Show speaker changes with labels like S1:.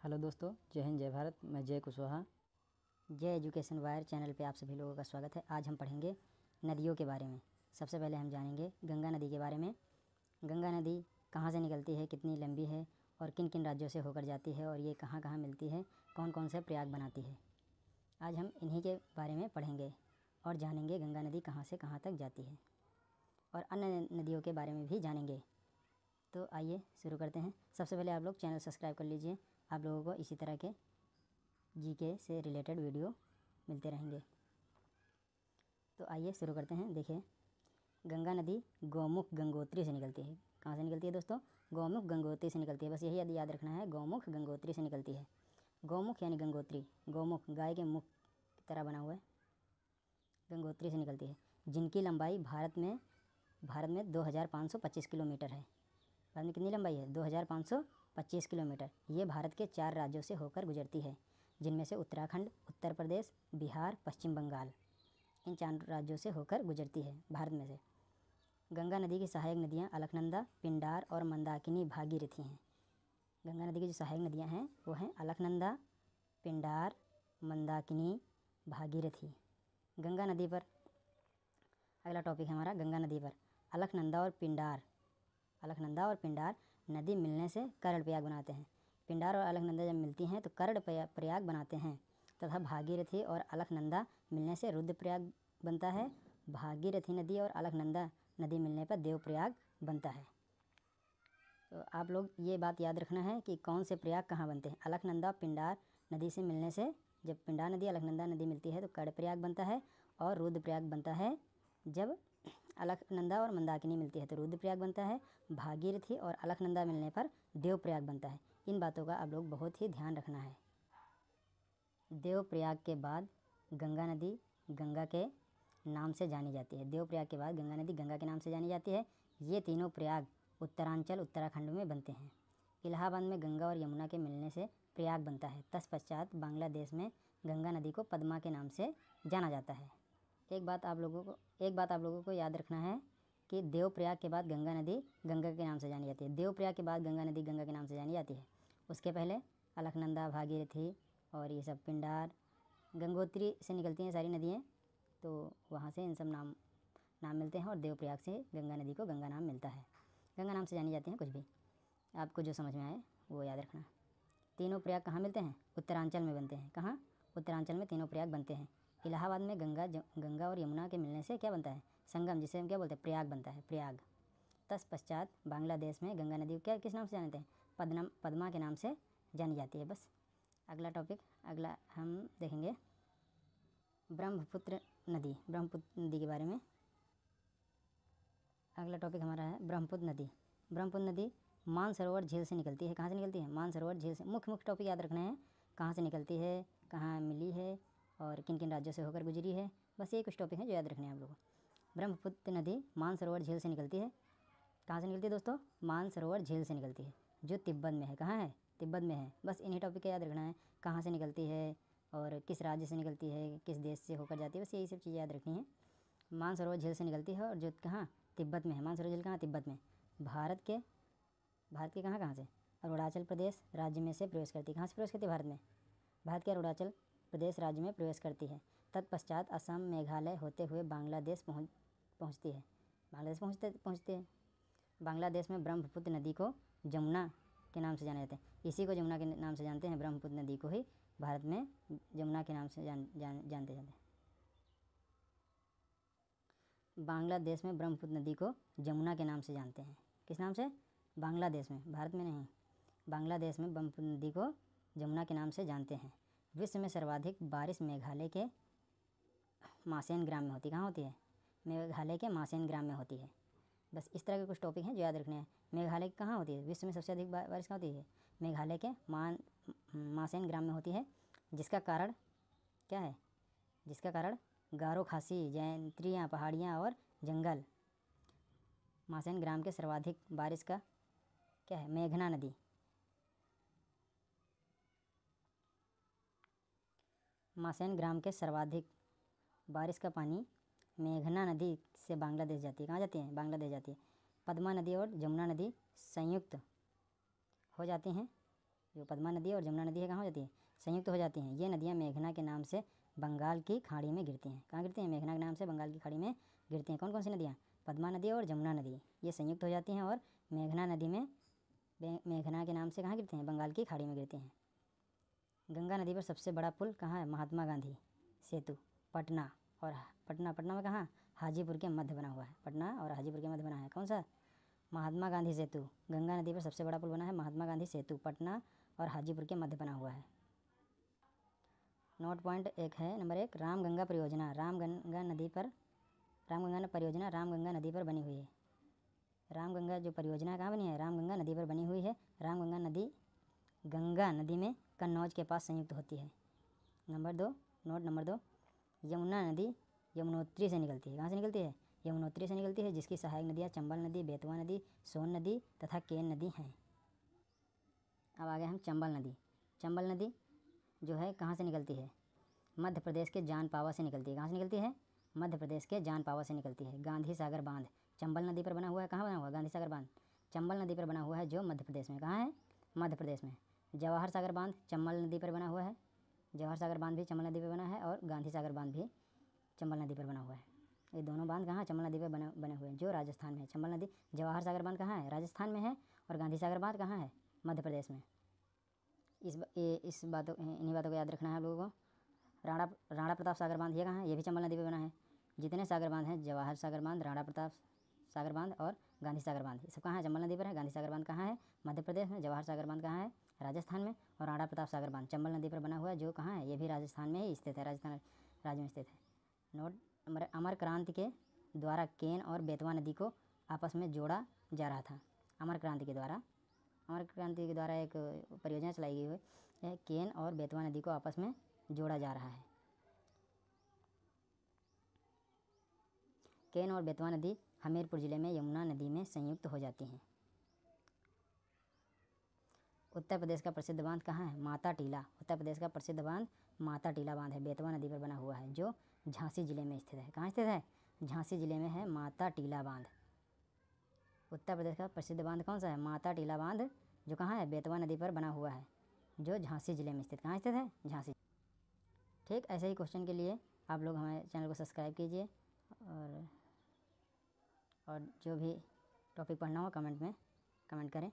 S1: Hello दोस्तों, जय हिंद जय भारत। मैं जय कुशवाहा। जय एजुकेशन वायर चैनल पे आप सभी लोगों का स्वागत है। आज हम पढ़ेंगे नदियों के बारे में। सबसे पहले हम जानेंगे गंगा नदी के बारे में। गंगा नदी कहाँ से निकलती है, कितनी लंबी है और किन किन राज्यों से होकर जाती है और ये कहाँ कहाँ मिलती है, कौन कौन से प्रयाग बनाती है। आज हम इन्हीं के बारे में पढ़ेंगे और जानेंगे गंगा नदी कहाँ से कहाँ तक जाती है और अन्य नदियों के बारे में भी जानेंगे। तो आइए शुरू करते हैं। सबसे पहले आप लोग चैनल सब्सक्राइब कर लीजिए। आप लोगों को इसी तरह के जीके से रिलेटेड वीडियो मिलते रहेंगे। तो आइए शुरू करते हैं। देखिए, गंगा नदी गौमुख गंगोत्री से निकलती है। कहाँ से निकलती है दोस्तों? गौमुख गंगोत्री से निकलती है। बस यही याद रखना है, गौमुख गंगोत्री से निकलती है। गौमुख यानी गंगोत्री, गौमुख गाय के मुख की तरह बना हुआ है, गंगोत्री से निकलती है, जिनकी लंबाई भारत में 2525 किलोमीटर है। भारत में कितनी लंबाई है? 2525 किलोमीटर। ये भारत के 4 राज्यों से होकर गुजरती है, जिनमें से उत्तराखंड, उत्तर प्रदेश, बिहार, पश्चिम बंगाल, इन 4 राज्यों से होकर गुजरती है भारत में से। गंगा नदी की सहायक नदियाँ अलकनंदा, पिंडार और मंदाकिनी भागीरथी हैं। गंगा नदी की जो सहायक नदियाँ हैं वो हैं अलकनंदा, पिंडार, मंदाकिनी, भागीरथी। गंगा नदी पर अगला टॉपिक है हमारा गंगा नदी पर। अलकनंदा और पिंडार नदी मिलने से कर्ण प्रयाग बनाते हैं। पिंडार और अलकनंदा जब मिलती हैं तो कर्ण प्रयाग बनाते हैं तथा भागीरथी और अलकनंदा मिलने से रुद्रप्रयाग बनता है। भागीरथी नदी और अलकनंदा नदी मिलने पर देवप्रयाग बनता है। तो आप लोग ये बात याद रखना है कि कौन से प्रयाग कहाँ बनते हैं। अलकनंदा पिंडार नदी से मिलने से, जब पिंडार नदी अलकनंदा नदी मिलती है तो कर्ण प्रयाग बनता है, और रुद्रप्रयाग बनता है जब अलकनंदा और मंदाकिनी मिलती है तो रुद्रप्रयाग बनता है। भागीरथी और अलकनंदा मिलने पर देवप्रयाग बनता है। इन बातों का आप लोग बहुत ही ध्यान रखना है। देवप्रयाग के बाद गंगा नदी गंगा के नाम से जानी जाती है। देवप्रयाग के बाद गंगा नदी गंगा के नाम से जानी जाती है। ये तीनों प्रयाग उत्तरांचल उत्तराखंड में बनते हैं। इलाहाबाद में गंगा और यमुना के मिलने से प्रयाग बनता है। तत्पश्चात बांग्लादेश में गंगा नदी को पद्मा के नाम से जाना जाता है। एक बात आप लोगों को याद रखना है कि देवप्रयाग के बाद गंगा नदी गंगा के नाम से जानी जाती है। देवप्रयाग के बाद गंगा नदी गंगा के नाम से जानी जाती है। उसके पहले अलकनंदा, भागीरथी और ये सब पिंडार, गंगोत्री से निकलती हैं सारी नदियाँ, तो वहाँ से इन सब नाम मिलते हैं और देवप्रयाग से गंगा नदी को गंगा नाम मिलता है। गंगा नाम से जानी जाती हैं। कुछ भी आपको जो समझ में आए वो याद रखना। तीनों प्रयाग कहाँ मिलते हैं? उत्तरांचल में बनते हैं। कहाँ? उत्तरांचल में तीनों प्रयाग बनते हैं। इलाहाबाद में गंगा और यमुना के मिलने से क्या बनता है? संगम, जिसे हम क्या बोलते हैं? प्रयाग बनता है, प्रयाग। तत्पश्चात बांग्लादेश में गंगा नदी को क्या किस नाम से जानते हैं? पद्मा के नाम से जानी जाती है। बस अगला हम देखेंगे ब्रह्मपुत्र नदी के बारे में। अगला टॉपिक हमारा है ब्रह्मपुत्र नदी। ब्रह्मपुत्र नदी मानसरोवर झील से निकलती है। कहाँ से निकलती है? मानसरोवर झील से। मुख्य टॉपिक याद रखना है, कहाँ से निकलती है, कहाँ मिली है और किन किन राज्यों से होकर गुजरी है। बस ये कुछ टॉपिक हैं जो याद रखने हैं आप लोगों को। ब्रह्मपुत्र नदी मानसरोवर झील से निकलती है। कहाँ से निकलती है दोस्तों? मानसरोवर झील से निकलती है, जो तिब्बत में है। कहाँ है? तिब्बत में है। बस इन्हीं टॉपिक का याद रखना है, कहाँ से निकलती है और किस राज्य से निकलती है, किस देश से होकर जाती है। बस यही सब चीज़ें याद रखनी है। मानसरोवर झील से निकलती है और जो कहाँ? तिब्बत में है। मानसरोवर झील कहाँ? तिब्बत में। भारत के कहाँ से? अरुणाचल प्रदेश राज्य में से प्रवेश करती है। कहाँ से प्रवेश करती है? भारत में। भारत के अरुणाचल प्रदेश राज्य में प्रवेश करती है। तत्पश्चात असम, मेघालय होते हुए बांग्लादेश पहुँचती है। बांग्लादेश पहुँचती है। बांग्लादेश में ब्रह्मपुत्र नदी को जमुना के नाम से जाना जाता है। इसी को जमुना के नाम से जानते हैं। ब्रह्मपुत्र नदी को ही भारत में जमुना के नाम से जानते हैं। बांग्लादेश में ब्रह्मपुत्र नदी को जमुना के नाम से जानते हैं। किस नाम से? बांग्लादेश में, भारत में नहीं। बांग्लादेश में ब्रह्मपुत्र नदी को जमुना के नाम से जानते हैं। विश्व में सर्वाधिक बारिश मेघालय के मासेन ग्राम में होती है। कहाँ होती है? मेघालय के मासेन ग्राम में होती है। बस इस तरह के कुछ टॉपिक हैं जो याद रखने हैं। मेघालय की कहाँ होती है? विश्व में सबसे अधिक बारिश कहाँ होती है? मेघालय के मासेन ग्राम में होती है। जिसका कारण क्या है? जिसका कारण गारो खासी, जयंत्रियाँ, पहाड़ियाँ और जंगल। मासेन ग्राम के सर्वाधिक बारिश का क्या है? मेघना नदी। मासेन ग्राम के सर्वाधिक बारिश का पानी मेघना नदी से बांग्लादेश जाती है। कहाँ जाती है? बांग्लादेश जाती है। पद्मा नदी और जमुना नदी संयुक्त हो जाती हैं जो पद्मा नदी और जमुना नदी है कहाँ हो जाती है, संयुक्त हो जाती हैं। ये नदियाँ मेघना के नाम से बंगाल की खाड़ी में गिरती हैं। कहाँ गिरती हैं, मेघना के नाम से बंगाल की खाड़ी में गिरती हैं। कौन कौन सी नदियाँ, पद्मा नदी और जमुना नदी, ये संयुक्त हो जाती हैं और मेघना नदी में मेघना के नाम से कहाँ गिरती हैं, बंगाल की खाड़ी में गिरती हैं। गंगा नदी पर सबसे बड़ा पुल कहाँ है, महात्मा गांधी सेतु, पटना। और पटना में कहाँ, हाजीपुर के मध्य बना हुआ है। पटना और हाजीपुर के मध्य बना है कौन सा, महात्मा गांधी सेतु। गंगा नदी पर सबसे बड़ा पुल बना है महात्मा गांधी सेतु, पटना और हाजीपुर के मध्य बना हुआ है। नोट पॉइंट 1 है, नंबर 1, रामगंगा परियोजना रामगंगा नदी पर बनी हुई है। रामगंगा जो परियोजना कहाँ बनी है, रामगंगा नदी पर बनी हुई है। रामगंगा नदी गंगा नदी में कन्नौज के पास संयुक्त होती है। नंबर 2, यमुना नदी यमुनोत्री से निकलती है। कहाँ से निकलती है, यमुनोत्री से निकलती है, जिसकी सहायक नदियाँ चंबल नदी, बेतवा नदी, सोन नदी तथा केन नदी हैं। अब आगे हम चंबल नदी जो है कहाँ से निकलती है, मध्य प्रदेश के जानपावा से निकलती है। कहाँ से निकलती है, मध्य प्रदेश के जानपावा से निकलती है। गांधी सागर बांध चंबल नदी पर बना हुआ है। कहाँ बना हुआ है, गांधी सागर बांध चंबल नदी पर बना हुआ है, जो मध्य प्रदेश में, कहाँ है, मध्य प्रदेश में। जवाहर सागर बांध चंबल नदी पर बना हुआ है। जवाहर सागर बांध भी चंबल नदी पर बना है और गांधी सागर बांध भी चंबल नदी पर बना हुआ है। ये दोनों बांध कहाँ, चंबल नदी पर बने हुए हैं, जो राजस्थान में है। चंबल नदी, जवाहर सागर बांध कहाँ है, राजस्थान में है, और गांधी सागर बांध कहाँ है, मध्य प्रदेश में। इन्हीं बातों को याद रखना है आप लोगों को। राणा प्रताप सागर बांध ये कहाँ है, ये भी चंबल नदी पर बना है। जितने सागर बांध हैं, जवाहर सागर बांध, राणा प्रताप सागर बांध और गांधी सागर बांध, ये सब कहाँ है, चंबल नदी पर है। गांधी सागर बांध कहाँ है, मध्य प्रदेश में। जवाहर सागर बांध कहाँ है, राजस्थान में। और राणा प्रताप सागर बांध चंबल नदी पर बना हुआ है, जो कहाँ है, ये भी राजस्थान में ही स्थित है, राजस्थान राज्य में स्थित है। नोट नंबर, अमर क्रांति के द्वारा केन और बेतवा नदी को आपस में जोड़ा जा रहा था। अमर क्रांति के द्वारा एक परियोजना चलाई गई है, केन और बेतवा नदी को आपस में जोड़ा जा रहा है। केन और बेतवा नदी हमीरपुर जिले में यमुना नदी में संयुक्त हो जाती हैं। उत्तर प्रदेश का प्रसिद्ध बांध कहाँ है, माता टीला। उत्तर प्रदेश का प्रसिद्ध बांध माता टीला बांध है, बेतवा नदी पर बना हुआ है, जो झांसी जिले में स्थित है। कहाँ स्थित है, झांसी जिले में है माता टीला बांध। उत्तर प्रदेश का प्रसिद्ध बांध कौन सा है, माता टीला बांध, जो कहाँ है, बेतवा नदी पर बना हुआ है, जो झांसी जिले में स्थित, कहाँ स्थित है, झांसी। ठीक, ऐसे ही क्वेश्चन के लिए आप लोग हमारे चैनल को सब्सक्राइब कीजिए और जो भी टॉपिक पढ़ना हो कमेंट में कमेंट करें।